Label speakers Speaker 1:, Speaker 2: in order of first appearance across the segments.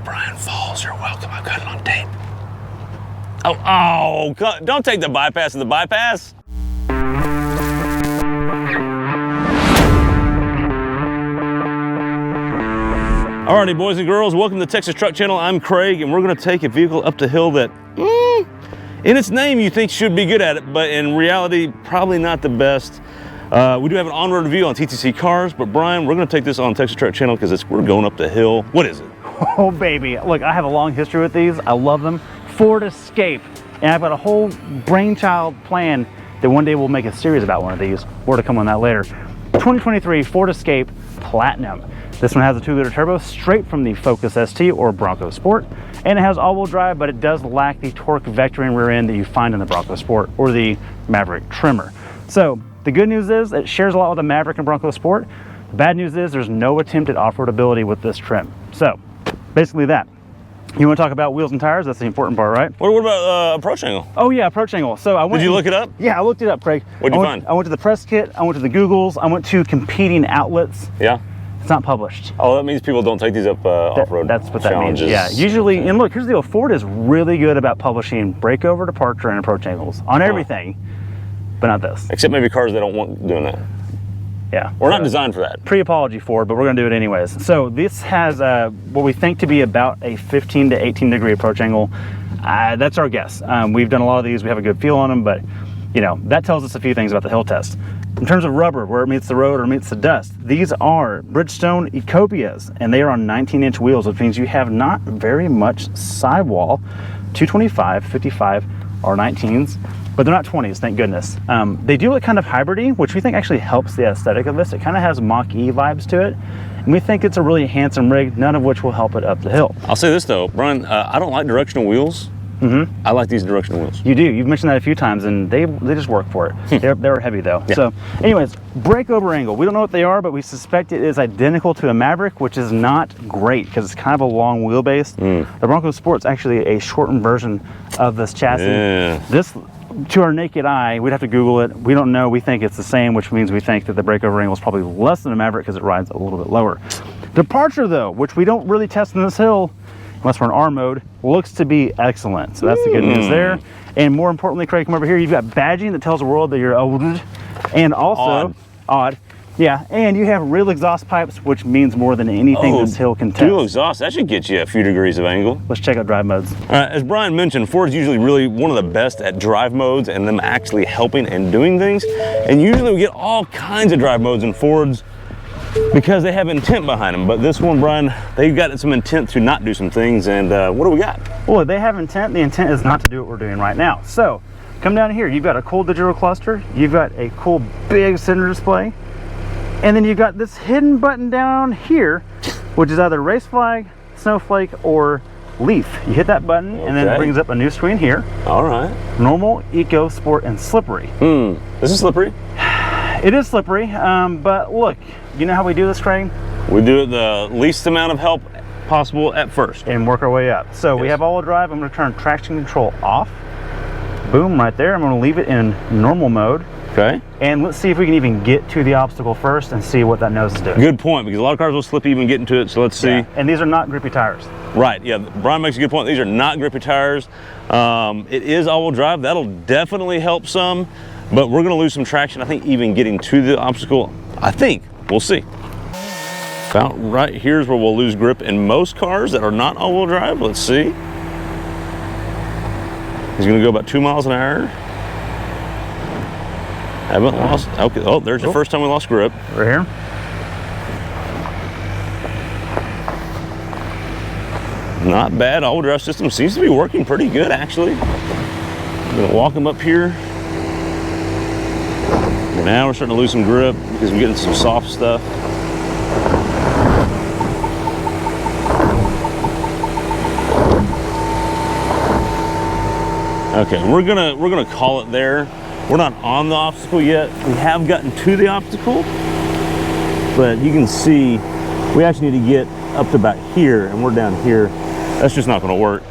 Speaker 1: Brian Falls, you're welcome. I've got it on tape. Oh, don't take the bypass of the bypass. Alrighty, boys and girls, welcome to the Texas Truck Channel. I'm Craig, and we're gonna take a vehicle up the hill that, in its name, you think should be good at it, but in reality, probably not the best. We do have an on-road review on TTC cars, but Brian, we're gonna take this on Texas Truck Channel because we're going up the hill. What is it?
Speaker 2: Oh, baby. Look, I have a long history with these. I love them. Ford Escape. And I've got a whole brainchild plan that one day we'll make a series about one of these. More to come on that later. 2023 Ford Escape Platinum. This one has a 2-liter turbo straight from the Focus ST or Bronco Sport, and it has all-wheel drive, but it does lack the torque vectoring rear end that you find in the Bronco Sport or the Maverick Trimmer. So the good news is it shares a lot with the Maverick and Bronco Sport. The bad news is there's no attempt at off-road ability with this trim. So basically that. You want to talk about wheels and tires? That's the important part, right?
Speaker 1: What about approach angle?
Speaker 2: Oh yeah, approach angle. So I went.
Speaker 1: Did you look it up?
Speaker 2: Yeah, I looked it up, Craig.
Speaker 1: What'd you find?
Speaker 2: I went to the press kit. I went to the Googles. I went to competing outlets.
Speaker 1: Yeah.
Speaker 2: It's not published.
Speaker 1: Oh, that means people don't take these up off-road.
Speaker 2: That's what that
Speaker 1: challenges.
Speaker 2: means. Yeah, usually, and look, here's the deal. Ford is really good about publishing breakover, departure, and approach angles on everything, but not this.
Speaker 1: Except maybe cars that don't want doing that.
Speaker 2: Yeah.
Speaker 1: We're not designed for that.
Speaker 2: Pre-apology Ford, but we're gonna do it anyways. So this has what we think to be about a 15 to 18 degree approach angle. That's our guess. We've done a lot of these. We have a good feel on them, but you know, that tells us a few things about the hill test. In terms of rubber, where it meets the road or meets the dust, these are Bridgestone Ecopias, and they are on 19-inch wheels, which means you have not very much sidewall. 225, 55 are 19s, but they're not 20s, thank goodness. They do look kind of hybridy, which we think actually helps the aesthetic of this. It kind of has Mach-E vibes to it, and we think it's a really handsome rig, none of which will help it up the hill.
Speaker 1: I'll say this though, Brian, I don't like directional wheels. I like these directional wheels.
Speaker 2: You do. You've mentioned that a few times, and they just work for it. They're heavy though. Yeah. So, anyways, breakover angle. We don't know what they are, but we suspect it is identical to a Maverick, which is not great because it's kind of a long wheelbase. The Bronco Sport's actually a shortened version of this chassis. Yeah. This, to our naked eye, we'd have to Google it. We don't know. We think it's the same, which means we think that the breakover angle is probably less than a Maverick because it rides a little bit lower. Departure though, which we don't really test in this hill, unless we're in R mode, looks to be excellent. So that's the good news there. And more importantly, Craig, come over here, you've got badging that tells the world that you're AWD, and also odd. Yeah, and you have real exhaust pipes, which means more than anything this hill can test.
Speaker 1: Dual exhaust, that should get you a few degrees of angle.
Speaker 2: Let's check out drive modes.
Speaker 1: As Brian mentioned, Ford's usually really one of the best at drive modes and them actually helping and doing things. And usually we get all kinds of drive modes in Fords because they have intent behind them. But this one, Brian, they've got some intent to not do some things. And what do we got?
Speaker 2: Well, they have intent. The intent is not to do what we're doing right now. So come down here. You've got a cool digital cluster. You've got a cool big center display. And then you've got this hidden button down here, which is either race flag, snowflake, or leaf. You hit that button and then it brings up a new screen here.
Speaker 1: All right.
Speaker 2: Normal, eco, sport, and slippery.
Speaker 1: This is slippery?
Speaker 2: It is slippery, but look, you know how we do this, Craig?
Speaker 1: We do it the least amount of help possible at first.
Speaker 2: And work our way up. So we have all-wheel drive. I'm gonna turn traction control off. Boom, right there. I'm gonna leave it in normal mode.
Speaker 1: Okay.
Speaker 2: And let's see if we can even get to the obstacle first and see what that nose is doing.
Speaker 1: Good point, because a lot of cars will slip even getting to it, so let's see. Yeah.
Speaker 2: And these are not grippy tires.
Speaker 1: Right, yeah, Brian makes a good point. These are not grippy tires. It is all-wheel drive. That'll definitely help some, but we're gonna lose some traction, I think, even getting to the obstacle. I think, we'll see. About right here's where we'll lose grip in most cars that are not all-wheel drive. Let's see. He's gonna go about 2 miles an hour. Haven't lost, okay, oh, there's the first time we lost grip.
Speaker 2: Right here.
Speaker 1: Not bad, all-wheel drive system seems to be working pretty good, actually. I'm gonna walk him up here. And now we're starting to lose some grip because we're getting some soft stuff. Okay, we're gonna call it there. We're not on the obstacle yet. We have gotten to the obstacle, but you can see we actually need to get up to about here, and we're down here. That's just not gonna work.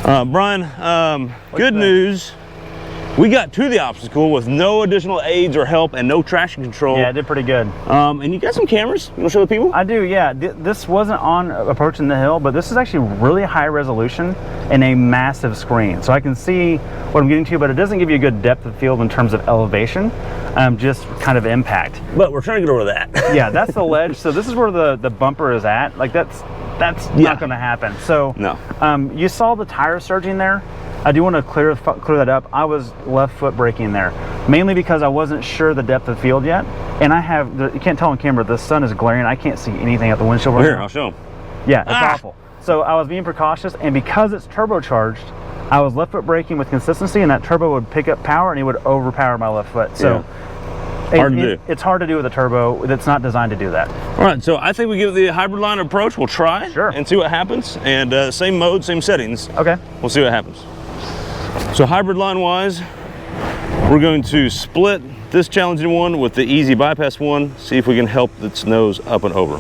Speaker 1: Brian, good news. We got to the obstacle with no additional aids or help and no traction control.
Speaker 2: Yeah, it did pretty good.
Speaker 1: And you got some cameras. You want to show the people?
Speaker 2: I do, yeah. This wasn't on approaching the hill, but this is actually really high resolution and a massive screen. So I can see what I'm getting to, but it doesn't give you a good depth of field in terms of elevation, just kind of impact.
Speaker 1: But we're trying to get over that.
Speaker 2: Yeah, that's the ledge. So this is where the bumper is at. Like that's not going to happen. So
Speaker 1: no.
Speaker 2: You saw the tire surging there. I do want to clear that up. I was left foot braking there, mainly because I wasn't sure the depth of field yet. And you can't tell on camera, the sun is glaring. I can't see anything out the windshield right
Speaker 1: Here,
Speaker 2: now.
Speaker 1: I'll show them.
Speaker 2: Yeah, it's awful. So I was being precautious, and because it's turbocharged, I was left foot braking with consistency, and that turbo would pick up power and it would overpower my left foot. So
Speaker 1: hard to do.
Speaker 2: It's hard to do with a turbo that's not designed to do that.
Speaker 1: All right, so I think we give the hybrid line approach. We'll try and see what happens. And same mode, same settings.
Speaker 2: Okay.
Speaker 1: We'll see what happens. So hybrid line wise, we're going to split this challenging one with the easy bypass one, see if we can help its nose up and over.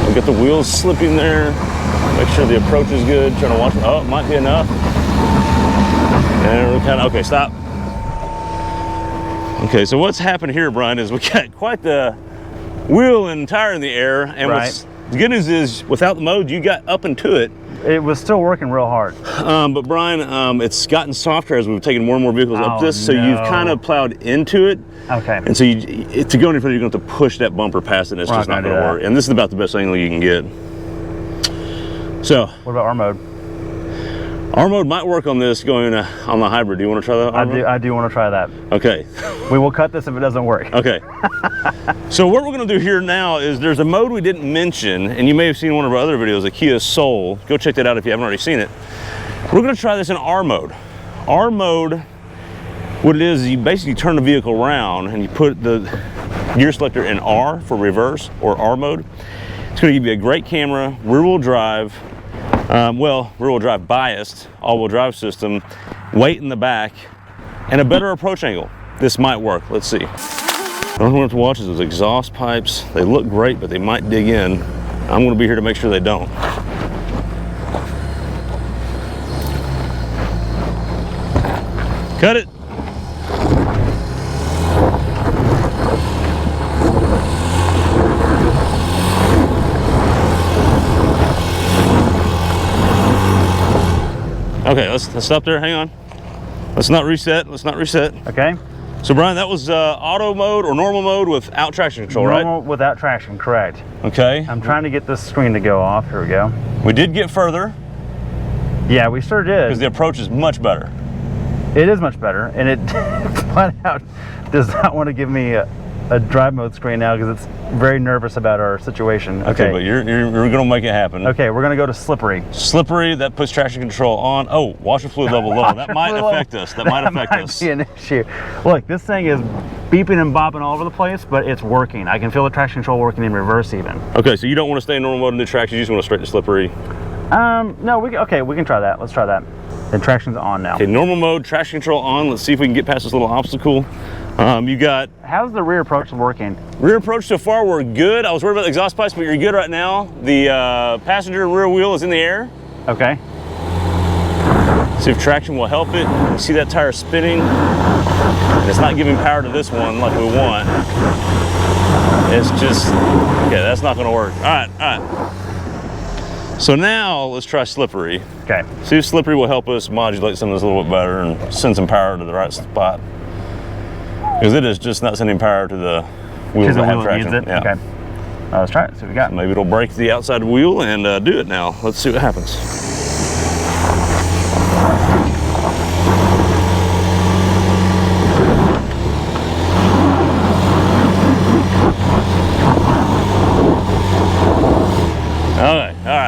Speaker 1: We've got the wheels slipping there. Make sure the approach is good. Trying to watch it. Oh, it might be enough. And we're kind of, okay, stop. Okay, so what's happened here, Brian, is we got quite the wheel and tire in the air, and what's the good news is without the mode you got up and to it.
Speaker 2: It was still working real hard.
Speaker 1: But Brian, it's gotten softer as we've taken more and more vehicles up this, so you've kind of plowed into it.
Speaker 2: Okay.
Speaker 1: And so to go any further, you're going to have to push that bumper past it, and it's just not going to work. And this is about the best angle you can get. So
Speaker 2: what about R mode?
Speaker 1: R mode might work on this going on the hybrid. Do you want to try that?
Speaker 2: I do want to try that.
Speaker 1: Okay.
Speaker 2: We will cut this if it doesn't work.
Speaker 1: Okay. So what we're going to do here now is there's a mode we didn't mention, and you may have seen one of our other videos, the Kia Soul. Go check that out if you haven't already seen it. We're going to try this in R mode. R mode, what it is you basically turn the vehicle around and you put the gear selector in R for reverse or R mode. It's going to give you a great camera, rear-wheel drive, rear-wheel drive biased, all-wheel drive system, weight in the back, and a better approach angle. This might work. Let's see. The only thing we have to watch is those exhaust pipes. They look great, but they might dig in. I'm going to be here to make sure they don't. Cut it. Okay, let's stop there. Hang on. Let's not reset. Let's not reset.
Speaker 2: Okay.
Speaker 1: So Brian, that was auto mode or normal mode without traction control, right?
Speaker 2: Normal without traction, correct.
Speaker 1: Okay.
Speaker 2: I'm trying to get this screen to go off. Here we go.
Speaker 1: We did get further.
Speaker 2: Yeah, we sure did.
Speaker 1: Because the approach is much better.
Speaker 2: It is much better, and it flat out does not want to give me a drive mode screen now because it's very nervous about our situation.
Speaker 1: Okay, but you're going to make it happen.
Speaker 2: Okay, we're going to go to slippery.
Speaker 1: Slippery, that puts traction control on. Oh, washer fluid level low. That might affect us. That might affect us.
Speaker 2: Be an issue. Look, this thing is beeping and bopping all over the place, but it's working. I can feel the traction control working in reverse even.
Speaker 1: Okay, so you don't want to stay in normal mode and do traction. You just want to straight to slippery.
Speaker 2: No, we can try that. Let's try that. And traction's on now.
Speaker 1: Okay, normal mode, traction control on. Let's see if we can get past this little obstacle. You got...
Speaker 2: How's the rear approach working?
Speaker 1: Rear approach so far, we're good. I was worried about the exhaust pipes, but you're good right now. The passenger rear wheel is in the air.
Speaker 2: Okay.
Speaker 1: See if traction will help it. You see that tire spinning? And it's not giving power to this one like we want. It's just, okay, that's not gonna work. All right. So now let's try slippery.
Speaker 2: Okay.
Speaker 1: See if slippery will help us modulate some of this a little bit better and send some power to the right spot. Because it is just not sending power to the wheels that have traction.
Speaker 2: Yeah. Okay. Let's try it. See what we got.
Speaker 1: Maybe it'll break the outside wheel and do it now. Let's see what happens. Okay, all right.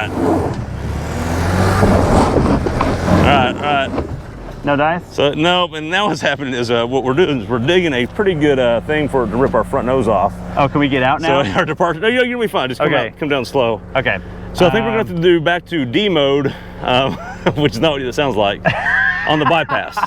Speaker 2: No dice?
Speaker 1: So no, and now what's happening is what we're doing is we're digging a pretty good thing for it to rip our front nose off.
Speaker 2: Oh, can we get out now?
Speaker 1: So our departure, no, you're gonna be fine. Just come down slow.
Speaker 2: Okay.
Speaker 1: So I think we're gonna have to do back to D mode, which is not what it sounds like, on the bypass.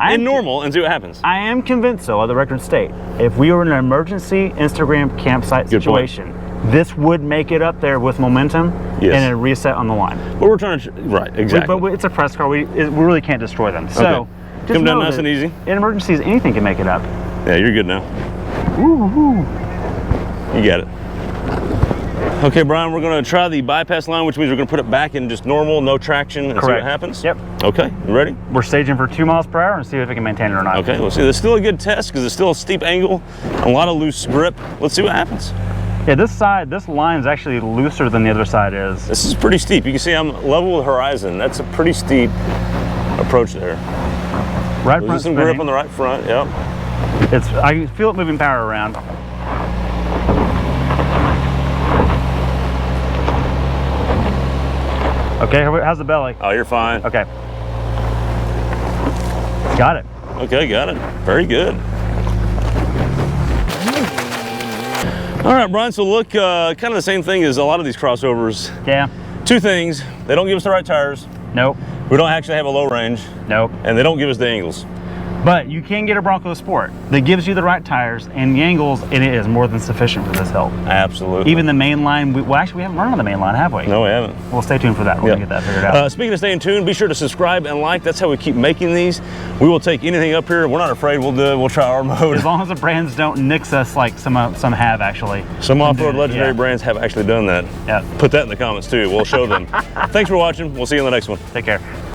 Speaker 1: In normal and see what happens.
Speaker 2: I am convinced, though, of the record state, if we were in an emergency Instagram campsite situation, This would make it up there with momentum and a reset on the line.
Speaker 1: But we're trying to, right, exactly.
Speaker 2: But it's a press car. We really can't destroy them. So just
Speaker 1: come down
Speaker 2: know
Speaker 1: nice and easy.
Speaker 2: In emergencies, anything can make it up.
Speaker 1: Yeah, you're good now.
Speaker 2: Woo-hoo.
Speaker 1: You got it. Okay, Brian, we're going to try the bypass line, which means we're going to put it back in just normal, no traction, and see what happens?
Speaker 2: Yep.
Speaker 1: Okay, you ready?
Speaker 2: We're staging for 2 miles per hour and see if we can maintain it or not.
Speaker 1: Okay, we'll see. There's still a good test because it's still a steep angle, a lot of loose grip. Let's see what happens.
Speaker 2: Yeah, this line is actually looser than the other side is.
Speaker 1: This is pretty steep. You can see I'm level with horizon. That's a pretty steep approach there.
Speaker 2: Right front
Speaker 1: some
Speaker 2: spinning.
Speaker 1: grip on the right front, yep.
Speaker 2: I can feel it moving power around. Okay, how's the belly?
Speaker 1: Oh, you're fine.
Speaker 2: Okay. Got it.
Speaker 1: Okay, got it. Very good. All right, Brian, so look, kind of the same thing as a lot of these crossovers.
Speaker 2: Yeah.
Speaker 1: 2 things. They don't give us the right tires.
Speaker 2: Nope.
Speaker 1: We don't actually have a low range.
Speaker 2: Nope.
Speaker 1: And they don't give us the angles.
Speaker 2: But you can get a Bronco Sport that gives you the right tires and the angles, and it is more than sufficient for this hill.
Speaker 1: Absolutely.
Speaker 2: Even the main line, well, actually, we haven't run on the main line, have we?
Speaker 1: No, we haven't.
Speaker 2: We'll stay tuned for that. We'll get that figured out.
Speaker 1: Speaking of staying tuned, be sure to subscribe and like. That's how we keep making these. We will take anything up here. We're not afraid. We'll do it. We'll try our mode.
Speaker 2: As long as the brands don't nix us like some have, actually.
Speaker 1: Some off-road legendary brands have actually done that.
Speaker 2: Yeah.
Speaker 1: Put that in the comments, too. We'll show them. Thanks for watching. We'll see you in the next one.
Speaker 2: Take care.